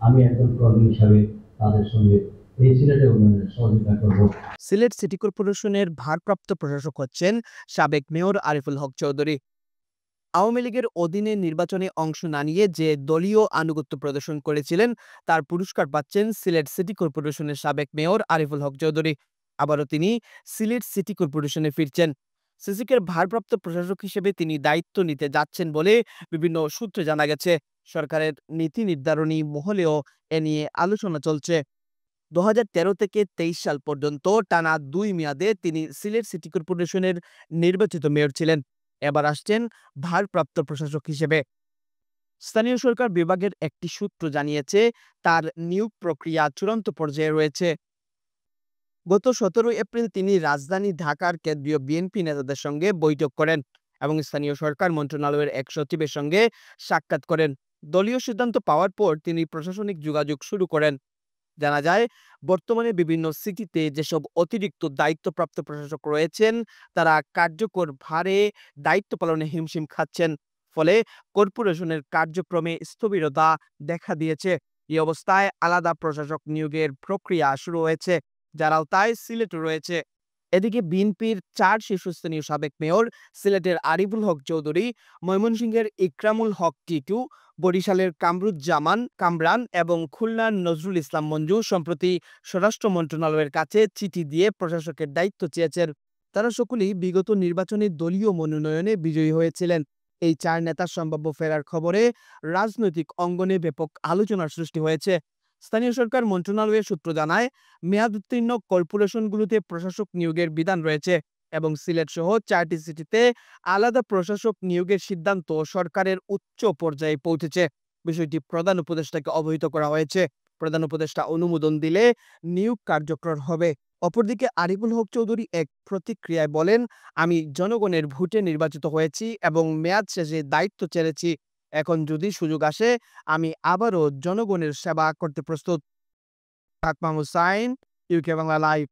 আমি একজন কর্মী হিসাবে তাদের সঙ্গে এই সিলেটের উন্নয়নে সহযোগিতা করব। সিলেট সিটি কর্পোরেশনের ভারপ্রাপ্ত প্রশাসক হচ্ছেন সাবেক মেয়র আরিফুল হক চৌধুরী। আওয়ামী লীগের অধীনে নির্বাচনে অংশ না নিয়ে যে দলীয় আনুগত্য প্রদর্শন করেছিলেন তার পুরস্কার পাচ্ছেন সিলেট সিটি কর্পোরেশনের সাবেক মেয়র আরিফুল হক চৌধুরী। আবারও তিনি সিলেট সিটি কর্পোরেশনে ফিরছেন। সিসিকের ভারপ্রাপ্ত প্রশাসক হিসেবে তিনি দায়িত্ব নিতে যাচ্ছেন বলে বিভিন্ন সূত্রে জানা গেছে। সরকারের নীতি নির্ধারণী মহলেও এ নিয়ে আলোচনা চলছে। ২০১৩ থেকে ২৩ সাল পর্যন্ত টানা ২ মেয়াদে তিনি সিলেট সিটি কর্পোরেশনের নির্বাচিত মেয়র ছিলেন। এবার আসছেন ভারপ্রাপ্ত প্রশাসক হিসেবে। স্থানীয় সরকার বিভাগের একটি সূত্র জানিয়েছে, তার নিয়োগ প্রক্রিয়া চূড়ান্ত পর্যায়ে রয়েছে। গত ১৭ এপ্রিল তিনি রাজধানী ঢাকার কেন্দ্রীয় বিএনপি নেতাদের সঙ্গে বৈঠক করেন এবং স্থানীয় সরকার মন্ত্রণালয়ের এক সচিবের সঙ্গে সাক্ষাৎ করেন। দলীয় সিদ্ধান্ত পাওয়ার পর তিনি প্রশাসনিক যোগাযোগ শুরু করেন। জানা যায়, বর্তমানে বিভিন্ন সিটিতে যেসব অতিরিক্ত দায়িত্বপ্রাপ্ত প্রশাসক রয়েছেন তারা কার্যকর ভারে দায়িত্ব পালনে হিমশিম খাচ্ছেন। ফলে কর্পোরেশনের কার্যক্রমে স্থবিরতা দেখা দিয়েছে। এই অবস্থায় আলাদা প্রশাসক নিয়োগের প্রক্রিয়া শুরু হয়েছে, যার আওতায় সিলেটও রয়েছে। এদিকে বিএনপির ৪ শীর্ষস্থানীয় সাবেক মেয়র সিলেটের আরিফুল হক চৌধুরী, ময়মনসিংহের ইকরামুল হক টিটু, বরিশালের কামরুজ্জামান কামরান এবং খুলনার নজরুল ইসলাম মঞ্জু সম্প্রতি স্বরাষ্ট্র মন্ত্রণালয়ের কাছে চিঠি দিয়ে প্রশাসকের দায়িত্ব চেয়েছেন। তারা সকলেই বিগত নির্বাচনে দলীয় মনোনয়নে বিজয়ী হয়েছিলেন। এই ৪ নেতার সম্ভাব্য ফেরার খবরে রাজনৈতিক অঙ্গনে ব্যাপক আলোচনার সৃষ্টি হয়েছে। স্থানীয় সরকার মন্ত্রণালয়ের সূত্র জানায়, মেয়াদোত্তীর্ণ কর্পোরেশনগুলোতে প্রশাসক নিয়োগের বিধান রয়েছে এবং সিলেট সহ ৪টি সিটিতে আলাদা প্রশাসক নিয়োগের সিদ্ধান্ত সরকারের উচ্চ পর্যায়ে পৌঁছেছে। বিষয়টি প্রধান উপদেষ্টাকে অবহিত করা হয়েছে। প্রধান উপদেষ্টা অনুমোদন দিলে নিয়োগ কার্যকর হবে। অপরদিকে আরিফুল হক চৌধুরী এক প্রতিক্রিয়ায় বলেন, আমি জনগণের ভোটে নির্বাচিত হয়েছি এবং মেয়াদ শেষে দায়িত্ব ছেড়েছি। এখন যদি সুযোগ আসে আমি আবারও জনগণের সেবা করতে প্রস্তুত। আকমাম হুসাইন, ইউকে বাংলা লাইভ।